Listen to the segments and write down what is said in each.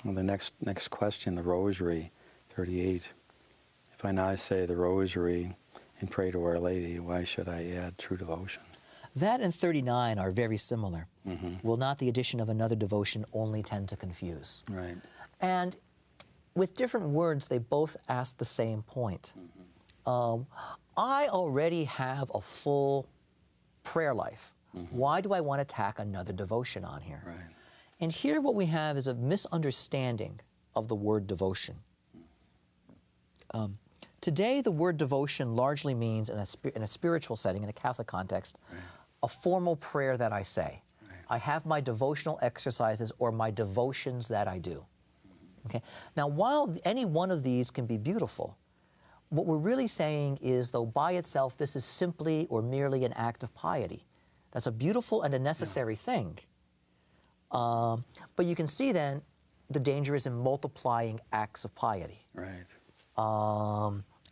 Well, the next question, the Rosary, 38. If I now say the Rosary and pray to Our Lady, why should I add true devotion? That and 39 are very similar. Mm-hmm. Will not the addition of another devotion only tend to confuse? Right. And with different words, they both ask the same point. Mm-hmm. I already have a full prayer life. Mm-hmm. Why do I want to tack another devotion on here? Right. And here what we have is a misunderstanding of the word devotion. Today, the word devotion largely means, in a spiritual setting, in a Catholic context, Right. a formal prayer that I say. Right. I have my devotional exercises or my devotions that I do. Okay? Now, while any one of these can be beautiful, what we're really saying is, though by itself this is simply or merely an act of piety. That's a beautiful and a necessary thing. But you can see then the danger is in multiplying acts of piety. Right.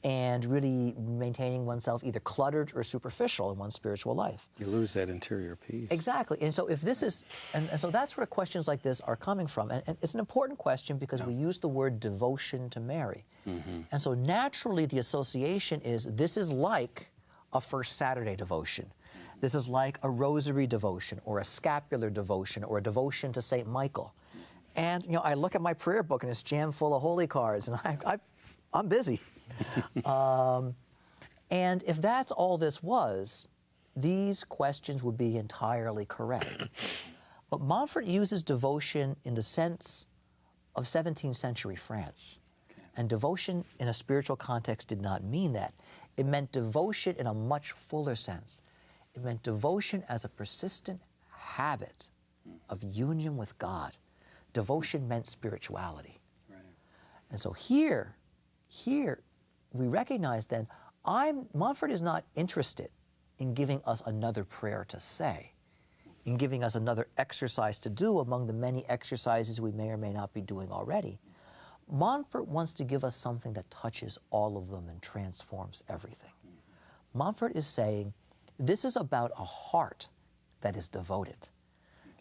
And really maintaining oneself either cluttered or superficial in one's spiritual life. You lose that interior peace. Exactly. And so if this is, and so that's where questions like this are coming from. And it's an important question because we use the word devotion to Mary. Mm-hmm. And so naturally the association is this is like a First Saturday devotion. This is like a rosary devotion or a scapular devotion or a devotion to St. Michael. And, you know, I look at my prayer book and it's jammed full of holy cards and I'm busy. And if that's all this was, these questions would be entirely correct. But Monfort uses devotion in the sense of 17th century France. And devotion in a spiritual context did not mean that. It meant devotion in a much fuller sense. It meant devotion as a persistent habit of union with God. Devotion meant spirituality. Right. And so here, we recognize then, Monfort is not interested in giving us another prayer to say, in giving us another exercise to do among the many exercises we may or may not be doing already. Monfort wants to give us something that touches all of them and transforms everything. Monfort is saying, this is about a heart that is devoted.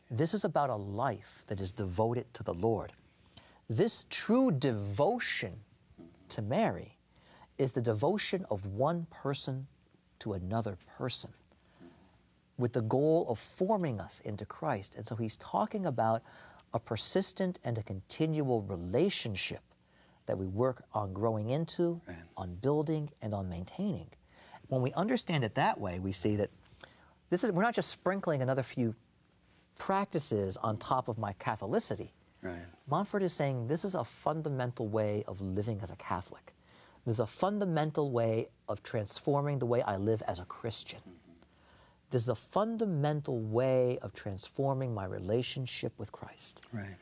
This is about a life that is devoted to the Lord. This true devotion to Mary is the devotion of one person to another person with the goal of forming us into Christ. And so he's talking about a persistent and a continual relationship that we work on growing into, Right. on building, and on maintaining. When we understand it that way, we see that we're not just sprinkling another few practices on top of my Catholicity. Right. Monfort is saying this is a fundamental way of living as a Catholic. There's a fundamental way of transforming the way I live as a Christian. This is a fundamental way of transforming my relationship with Christ. Right.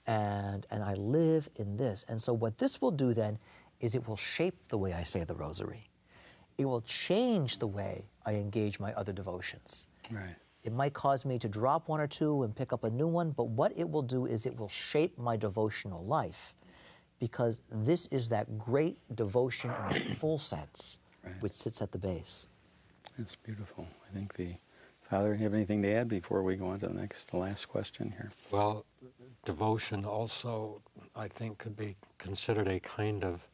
And I live in this. And so what this will do then is it will shape the way I say the Rosary. It will change the way I engage my other devotions. Right. It might cause me to drop one or two and pick up a new one, but what it will do is it will shape my devotional life, because this is that great devotion in the full sense, Right. which sits at the base. That's beautiful. I think Father, you have anything to add before we go on to the last question here? Well, devotion also, I think, could be considered a kind of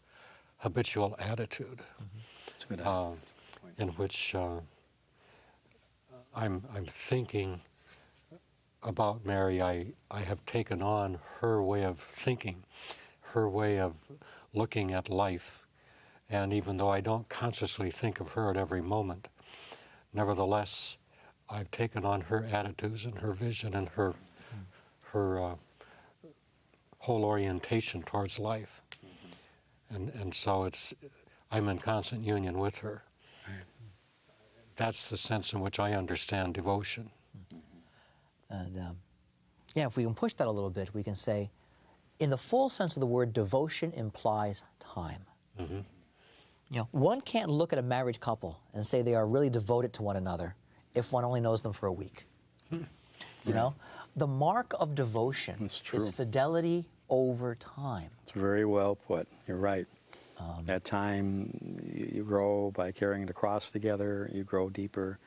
habitual attitude. That's a good idea. In which I'm thinking about Mary. I have taken on her way of thinking, her way of looking at life. And even though I don't consciously think of her at every moment, nevertheless, I've taken on her attitudes and her vision and her whole orientation towards life. And so I'm in constant union with her. Right. That's the sense in which I understand devotion. And if we can push that a little bit, we can say, in the full sense of the word, devotion implies time. Mm-hmm. You know, one can't look at a married couple and say they are really devoted to one another if one only knows them for a week. You know, the mark of devotion is fidelity over time. It's very well put. You're right. That time, you grow by carrying the cross together, you grow deeper,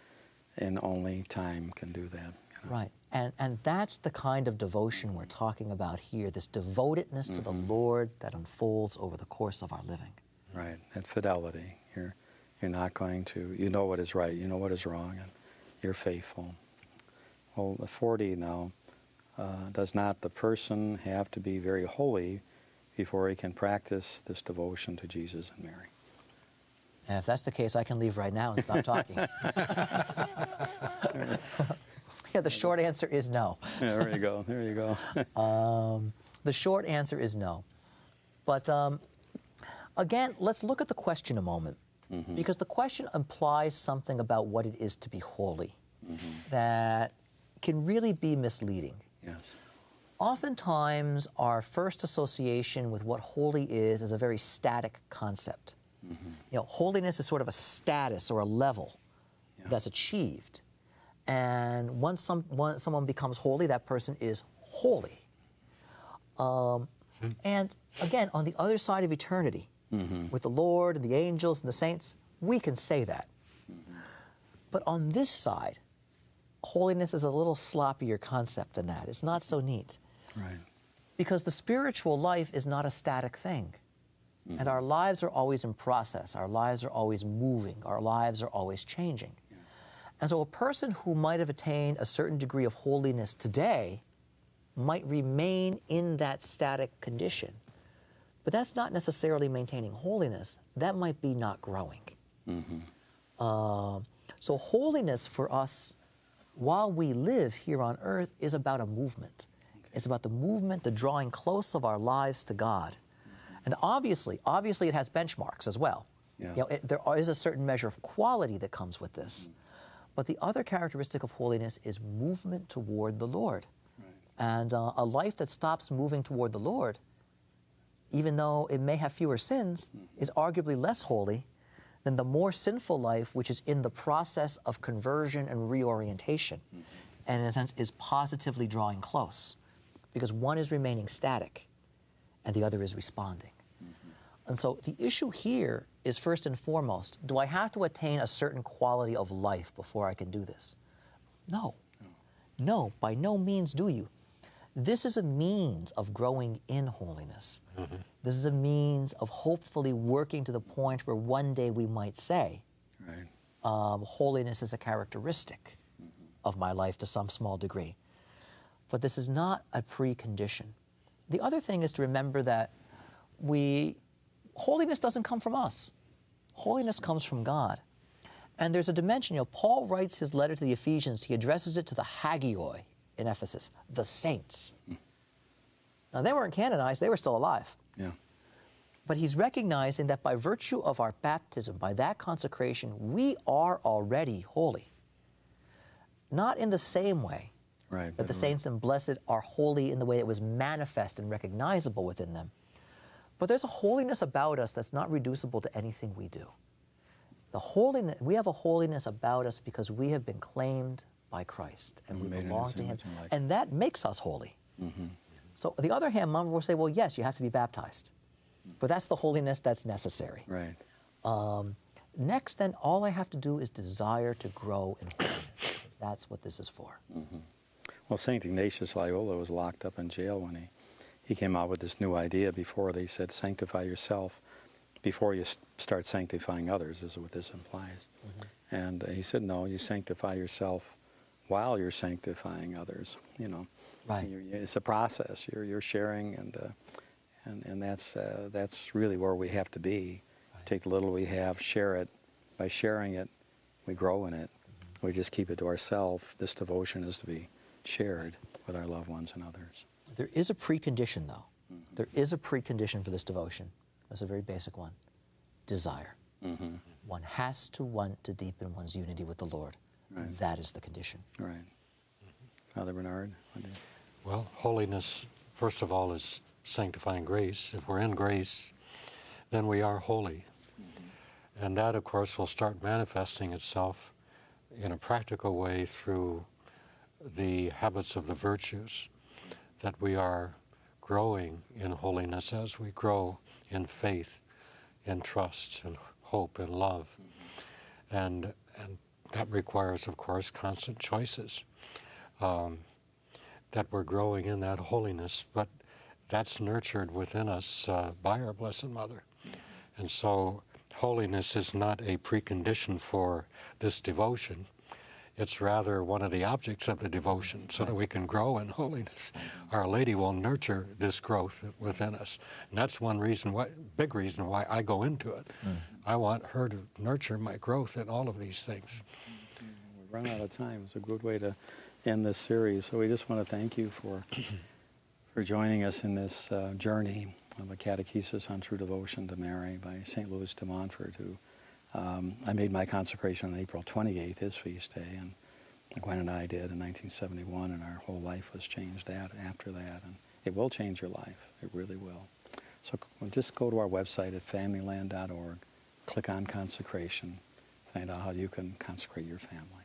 and only time can do that. You know? Right. And that's the kind of devotion we're talking about here, this devotedness to the Lord that unfolds over the course of our living. Right, that fidelity. You're not going to, you know what is right, you know what is wrong, and you're faithful. Well, the 40 now, does not the person have to be very holy before he can practice this devotion to Jesus and Mary? And if that's the case, I can leave right now and stop talking. Yeah, the short answer is no. Yeah, there you go, there you go. The short answer is no. But again, let's look at the question a moment, because the question implies something about what it is to be holy that can really be misleading. Yes. Oftentimes, our first association with what holy is a very static concept. You know, holiness is sort of a status or a level that's achieved. And once someone becomes holy, that person is holy. And again, on the other side of eternity, with the Lord and the angels and the saints, we can say that. But on this side, holiness is a little sloppier concept than that. It's not so neat. Right. Because the spiritual life is not a static thing. And our lives are always in process. Our lives are always moving. Our lives are always changing. Yes. And so a person who might have attained a certain degree of holiness today might remain in that static condition. But that's not necessarily maintaining holiness. That might be not growing. So holiness for us, while we live here on earth, is about a movement. It's about the movement, the drawing close of our lives to God. And obviously it has benchmarks as well. Yeah. You know, there is a certain measure of quality that comes with this. But the other characteristic of holiness is movement toward the Lord. And a life that stops moving toward the Lord, even though it may have fewer sins, is arguably less holy than the more sinful life which is in the process of conversion and reorientation, and in a sense is positively drawing close, because one is remaining static and the other is responding. And so the issue here is, first and foremost, do I have to attain a certain quality of life before I can do this? No. No, by no means do you. This is a means of growing in holiness. This is a means of hopefully working to the point where one day we might say, holiness is a characteristic of my life to some small degree. But this is not a precondition. The other thing is to remember that holiness doesn't come from us. Holiness comes from God. And there's a dimension, you know, Paul writes his letter to the Ephesians, he addresses it to the hagioi in Ephesus, the saints. Now, they weren't canonized, they were still alive. Yeah. But he's recognizing that by virtue of our baptism, by that consecration, we are already holy. Not in the same way that the saints and blessed are holy in the way it was manifest and recognizable within them. But there's a holiness about us that's not reducible to anything we do. We have a holiness about us because we have been claimed by Christ and we belong to Him. And that makes us holy. So on the other hand, Monfort will say, well, yes, you have to be baptized. But that's the holiness that's necessary. Right. Next, then, all I have to do is desire to grow in holiness, because that's what this is for. Well, St. Ignatius Loyola was locked up in jail when he came out with this new idea before. They said, sanctify yourself before you start sanctifying others, is what this implies. And he said, no, you sanctify yourself while you're sanctifying others, you know. Right. It's a process. You're sharing, and that's really where we have to be. Take the little we have, share it. By sharing it, we grow in it. We just keep it to ourselves. This devotion is to be shared with our loved ones and others. There is a precondition, though. There is a precondition for this devotion. That's a very basic one. Desire. One has to want to deepen one's unity with the Lord. Right. That is the condition. Right. Father Bernard? Well, holiness, first of all, is sanctifying grace. If we're in grace, then we are holy. And that, of course, will start manifesting itself in a practical way through the habits of the virtues, that we are growing in holiness as we grow in faith, in trust, and hope, and love. And that requires, of course, constant choices. that we're growing in that holiness, but that's nurtured within us by our Blessed Mother. And so holiness is not a precondition for this devotion. It's rather one of the objects of the devotion, so that we can grow in holiness. Our Lady will nurture this growth within us. And that's one reason why, big reason why I go into it. I want her to nurture my growth in all of these things. We've run out of time. It's a good way to end this series. So we just want to thank you for joining us in this journey of a catechesis on true devotion to Mary by St. Louis de Monfort, who I made my consecration on April 28th, his feast day, and Gwen and I did in 1971, and our whole life was changed after that. And it will change your life. It really will. So just go to our website at familyland.org, click on consecration, find out how you can consecrate your family.